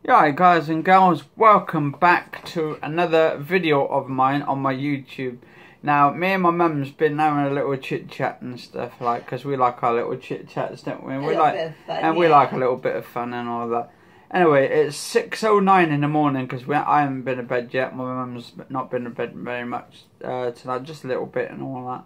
Yeah, guys and girls, welcome back to another video of mine on my YouTube. Now, me and my mum's been having a little chit chat and stuff, like, because we like our little chit chats, don't we? We like a little bit of fun and all that. Anyway, it's 6:09 in the morning because I haven't been to bed yet. My mum's not been to bed very much tonight, just a little bit and all that,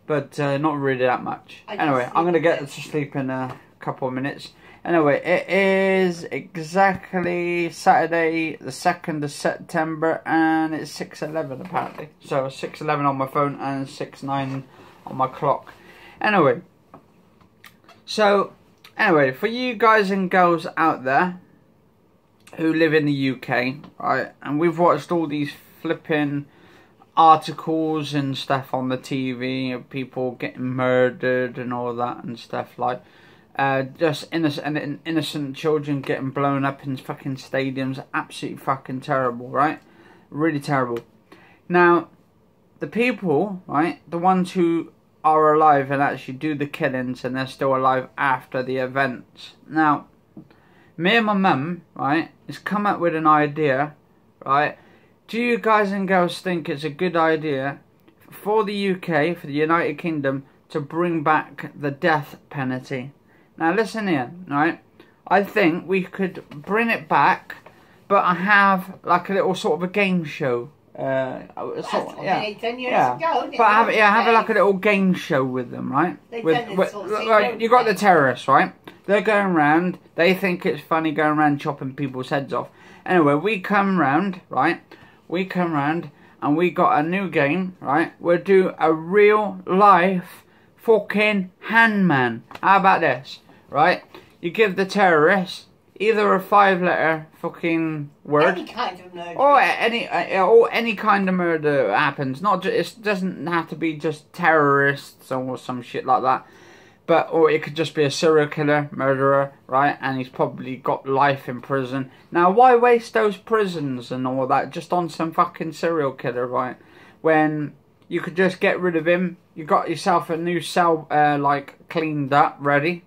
but not really that much. Anyway, I'm gonna get to sleep in a couple of minutes. Anyway, it is exactly Saturday the 2nd of September and it's 6:11 apparently. So 6:11 on my phone and 6:09 on my clock. Anyway, for you guys and girls out there who live in the UK, right, and we've watched all these flipping articles and stuff on the TV of people getting murdered and all that and stuff, like just innocent children getting blown up in fucking stadiums. Absolutely fucking terrible, right? Really terrible. Now, the people, right, the ones who are alive and actually do the killings and they're still alive after the events. Now, me and my mum, right, has come up with an idea, right? Do you guys and girls think it's a good idea for the UK, for the United Kingdom, to bring back the death penalty? Now listen here, right? I think we could bring it back, but I have like a little sort of a game show. Have like a little game show with them, right? You got the terrorists, right? They're going around. They think it's funny going around chopping people's heads off. Anyway, we come round, right? We come round and we got a new game, right? We'll do a real life fucking Hangman. How about this? Right, you give the terrorists either a 5-letter fucking word, any kind of murder, or any kind of murder happens. Not just, it doesn't have to be just terrorists or some shit like that, or it could just be a serial killer, murderer, right? And he's probably got life in prison. Now, why waste those prisons and all that just on some fucking serial killer, right? When you could just get rid of him, you got yourself a new cell, like cleaned up, ready.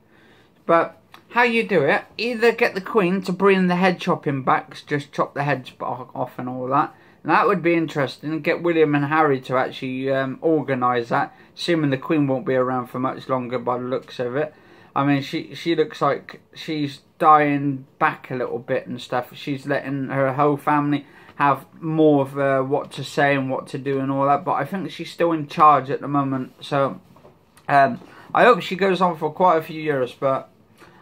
But how you do it, either get the Queen to bring the head chopping back, just chop the heads off and all that. And that would be interesting. Get William and Harry to actually organise that, assuming the Queen won't be around for much longer by the looks of it. I mean, she looks like she's dying back a little bit and stuff. She's letting her whole family have more of what to say and what to do and all that. But I think she's still in charge at the moment. So I hope she goes on for quite a few years, but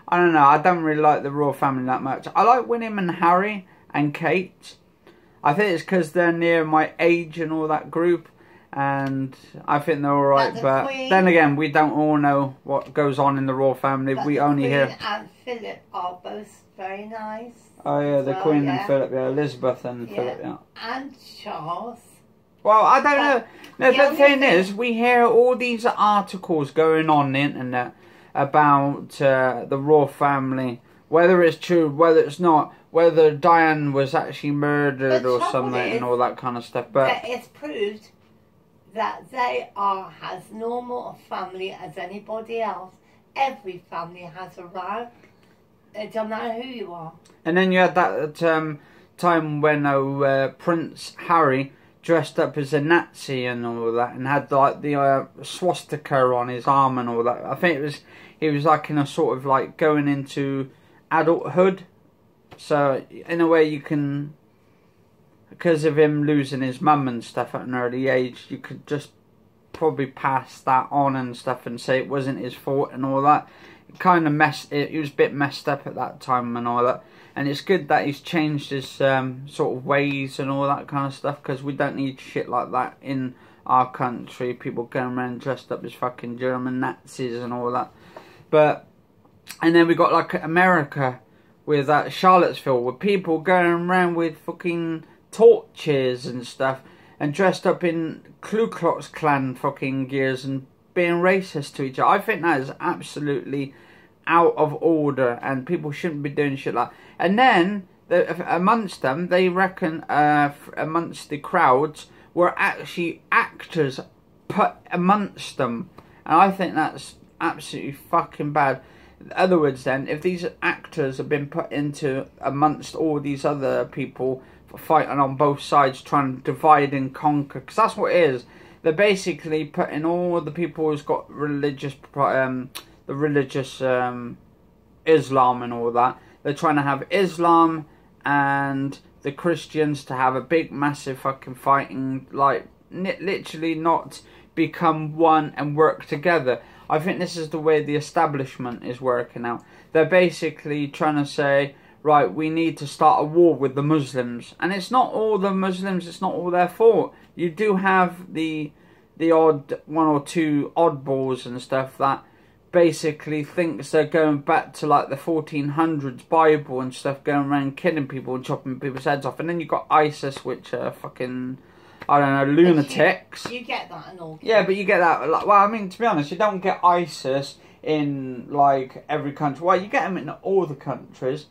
I don't know, I don't really like the royal family that much. I like William and Harry and Kate. I think it's because they're near my age and all that group, and I think they're alright, but then again, we don't all know what goes on in the royal family. We only hear... Queen and Philip are both very nice. Oh yeah, the Queen and Philip, yeah, Elizabeth and Philip, yeah. And Charles. Well, I don't know. No, the thing is, we hear all these articles going on the internet about the royal family, whether it's true, whether it's not, whether Diane was actually murdered or something and all that kind of stuff. But it's proved that they are as normal a family as anybody else. Every family has a row. It doesn't matter who you are. And then you had that time when Prince Harry dressed up as a Nazi and all that, and had like the swastika on his arm and all that. I think he was like in a sort of like going into adulthood. So in a way you can, because of him losing his mum and stuff at an early age, you could just probably pass that on and stuff and say it wasn't his fault and all that. It kind of he was a bit messed up at that time and all that. And it's good that he's changed his sort of ways and all that kind of stuff, because we don't need shit like that in our country. People going around dressed up as fucking German Nazis and all that. But, and then we got like America with that Charlottesville, with people going around with fucking torches and stuff and dressed up in Ku Klux Klan fucking gears and being racist to each other. I think that is absolutely out of order and people shouldn't be doing shit like that. And then amongst them, they reckon amongst the crowds were actually actors put amongst them, and I think that's absolutely fucking bad. In other words, then, if these actors have been put into amongst all these other people fighting on both sides, trying to divide and conquer, because that's what it is. They're basically putting all the people who's got religious, the religious Islam and all that. They're trying to have Islam and the Christians to have a big, massive fucking fighting, like literally not become one and work together. I think this is the way the establishment is working out. They're basically trying to say, right, we need to start a war with the Muslims. And it's not all the Muslims, it's not all their fault. You do have the odd one or two oddballs and stuff that basically thinks they're going back to like the 1400s Bible and stuff, going around killing people and chopping people's heads off. And then you've got ISIS, which are fucking, I don't know, lunatics. You get that and all. Yeah, but you get that. Well, I mean, to be honest, you don't get ISIS in like every country. Well, you get them in all the countries,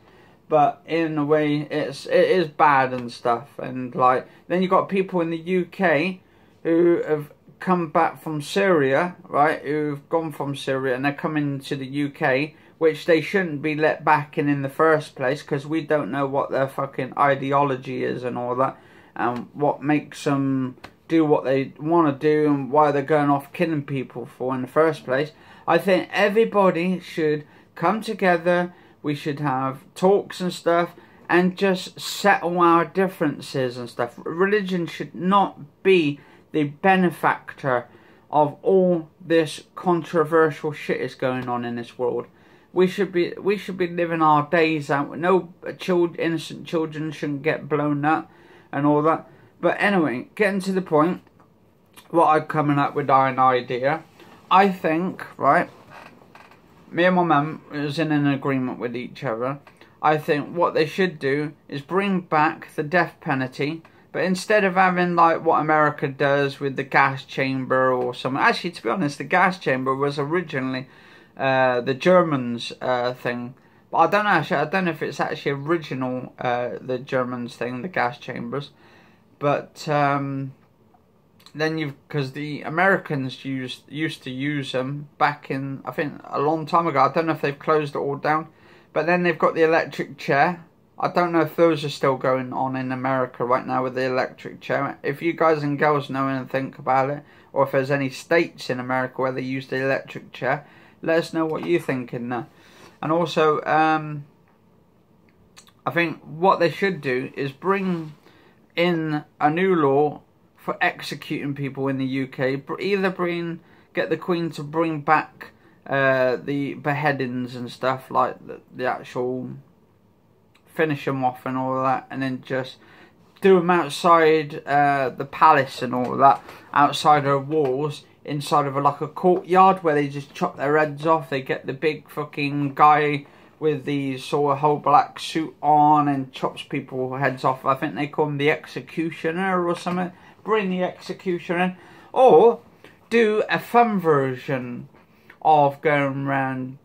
but in a way, it is bad and stuff. And like, then you got people in the UK who have come back from Syria, right? Who've gone from Syria and they're coming to the UK, which they shouldn't be let back in the first place, because we don't know what their fucking ideology is and all that, and what makes them do what they want to do and why they're going off killing people for in the first place. I think everybody should come together. We should have talks and stuff and just settle our differences and stuff. Religion should not be the benefactor of all this controversial shit is going on in this world. We should be living our days out. No innocent children shouldn't get blown up and all that. But anyway, getting to the point, what I'm coming up with an idea. I think, right, me and my mum was in an agreement with each other. I think what they should do is bring back the death penalty, but instead of having like what America does with the gas chamber or something. Actually, to be honest, the gas chamber was originally the Germans' thing. But I don't know, actually, I don't know if it's actually original, the Germans' thing, the gas chambers. But then because the Americans used to use them back in, I think, a long time ago. I don't know if they've closed it all down. But then they've got the electric chair. I don't know if those are still going on in America right now with the electric chair. If you guys and girls know anything about it, or if there's any states in America where they use the electric chair, let us know what you think in there. And also, I think what they should do is bring in a new law for executing people in the UK. Either get the Queen to bring back the beheadings and stuff, like the actual finish them off and all that, and then just do them outside the palace and all that, outside her walls, inside of like a courtyard where they just chop their heads off. They get the big fucking guy with the sort of whole black suit on and chops people's heads off. I think they call him the executioner or something. Bring the executioner in. Or do a fun version of going around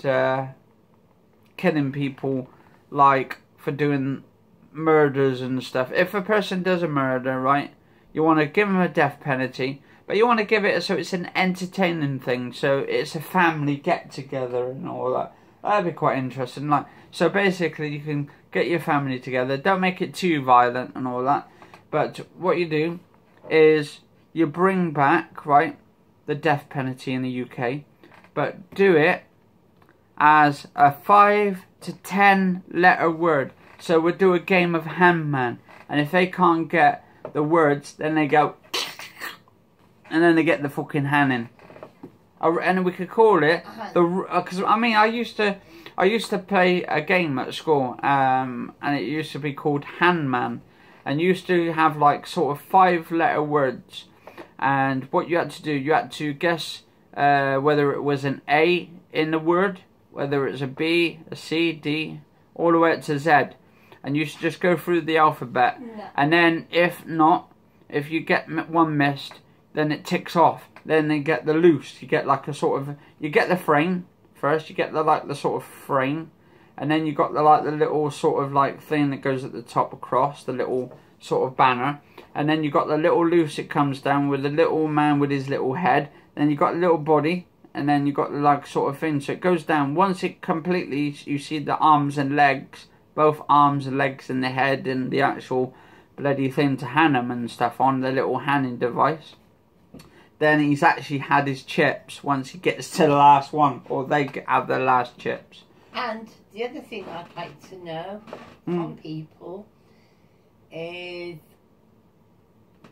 killing people, like for doing murders and stuff. If a person does a murder, right, you want to give them a death penalty, but you want to give it so it's an entertaining thing, so it's a family get together and all that. That'd be quite interesting. Like, so basically you can get your family together, don't make it too violent and all that, but what you do is you bring back, right, the death penalty in the UK, but do it as a 5 to 10 letter word. So we'll do a game of Hangman, and if they can't get the words, then they go and then they get the fucking hand in. And we could call it because I mean I used to play a game at school, and it used to be called Hangman, and used to have like sort of 5 letter words, and what you had to do, you had to guess whether it was an A in the word, whether it's a B, a C, D, all the way up to Z, and you should just go through the alphabet, and then if not, if you get one missed, then it ticks off. Then they get the loose. You get like a sort of, you get the frame first. You get the sort of frame, and then you got the little sort of like thing that goes at the top across, the little sort of banner, and then you got the little loose. It comes down with the little man with his little head. Then you got the little body, and then you got the like sort of thing. So it goes down. Once it completely, you see the arms and legs, both arms and legs and the head and the actual bloody thing to hand him and stuff on the little handing device. Then he's actually had his chips once he gets to the last one, or they have their last chips. And the other thing I'd like to know from people is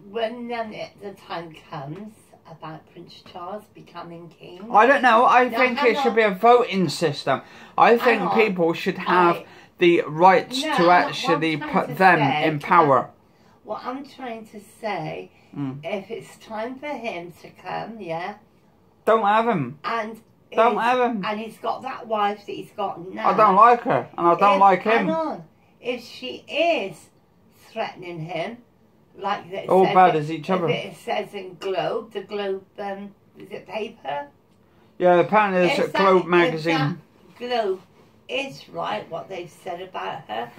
when the time comes about Prince Charles becoming king. I don't know. I think it should be a voting system. I think people should have the rights to actually put them in power. What I'm trying to say, if it's time for him to come, don't have him. Don't have him. And he's got that wife that he's got now. I don't like her, and I don't like him. Hang on. If she is threatening him, like that, all bad as each other. It says in Globe, the Globe, is it paper? Yeah, apparently it's a Globe magazine. If that Globe is right, what they've said about her,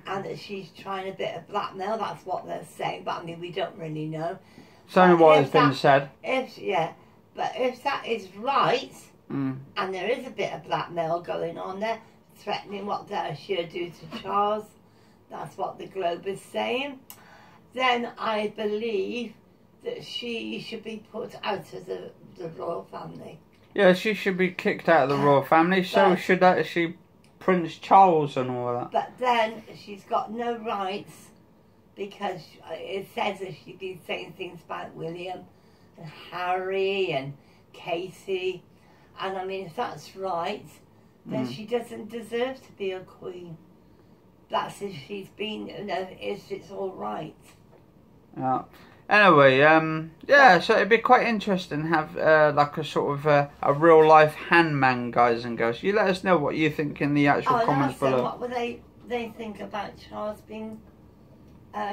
and that she's trying a bit of blackmail, that's what they're saying, but I mean, we don't really know. It's only what has been said. But if that is right, and there is a bit of blackmail going on there, threatening what she'll do to Charles, that's what the Globe is saying, then I believe that she should be put out of the royal family. Yeah, she should be kicked out of the royal family, so should actually Prince Charles and all that. But then she's got no rights, because it says that she's been saying things about William and Harry and Katie, and I mean, if that's right, then she doesn't deserve to be a queen. That's if she's been, if it's all right. Yeah. Anyway, so it'd be quite interesting to have like a sort of a real life Hangman, guys and girls. You let us know what you think in the actual comments below. What would they think about Charles being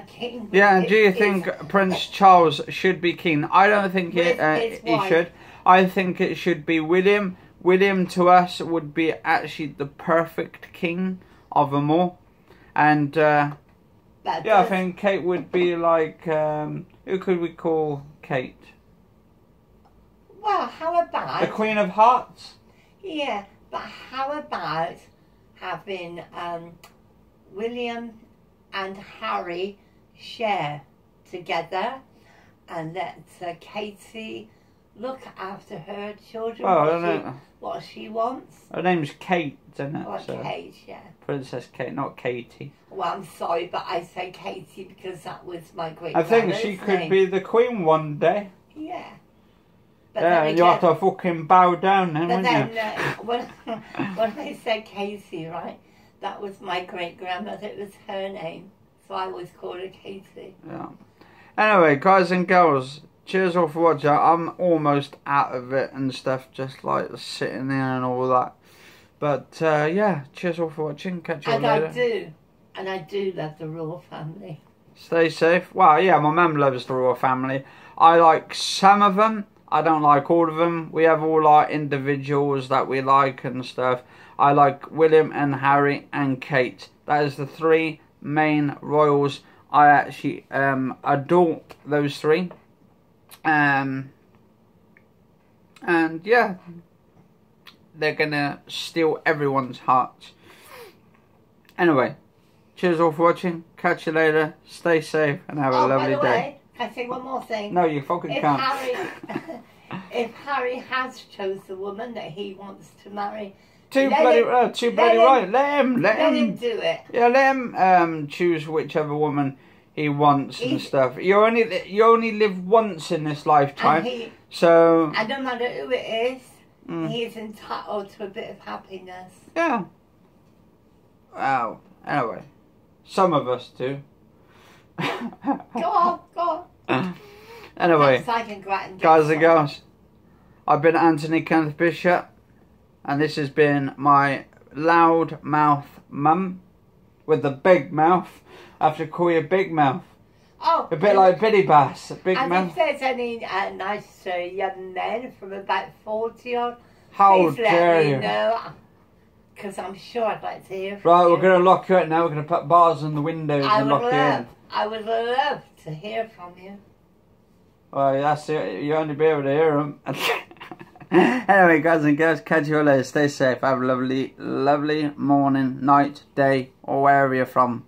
king? Yeah, do you think Prince Charles should be king? I don't think he should. I think it should be William. William to us would be actually the perfect king of them all. And I think Kate would be like, who could we call Kate? Well, how about... the Queen of Hearts? Yeah, but how about having William and Harry share together, and let Katie look after her children, what she wants? Her name's Kate, isn't it? Kate, yeah. Princess Kate, not Katie. Well, I'm sorry, but I say Katie because that was my great I think she could be the queen one day. Yeah. But and you have to fucking bow down then, but wouldn't then, when I said Katie, right, that was my great-grandmother. It was her name. So I always called her Katie. Yeah. Anyway, guys and girls, cheers all for watching. I'm almost out of it and stuff, just like sitting there and all that. But, cheers all for watching. Catch you all later. And I do love the royal family. Stay safe. Well, yeah, my mum loves the royal family. I like some of them. I don't like all of them. We have all our individuals that we like and stuff. I like William and Harry and Kate. That is the three main royals. I actually adore those three. And yeah, they're gonna steal everyone's hearts. Anyway, cheers all for watching. Catch you later. Stay safe and have a lovely day. Can I say one more thing? No, you fucking can't. If Harry has chose the woman that he wants to marry, too bloody right. Let him do it. Yeah, let him choose whichever woman he wants and stuff. You only live once in this lifetime, and no matter who it is, he is entitled to a bit of happiness. Yeah. Wow. Anyway, some of us do. Go on. Anyway, guys and girls, I've been Anthony Kenneth Bishop, and this has been my loud mouth mum with the big mouth. I have to call you Big Mouth. Oh, a bit like Biddy Bass, Big Mouth. If there's any nice young men from about 40 odd, how please dare let me you? know, because I'm sure I'd like to hear from you. Right, we're going to lock you out now. We're going to put bars on the windows and lock you in. I would love to hear from you. Well, that's it. You only be able to hear them. Anyway, guys and girls, catch you all later. Stay safe. Have a lovely, lovely morning, night, day, or wherever you're from.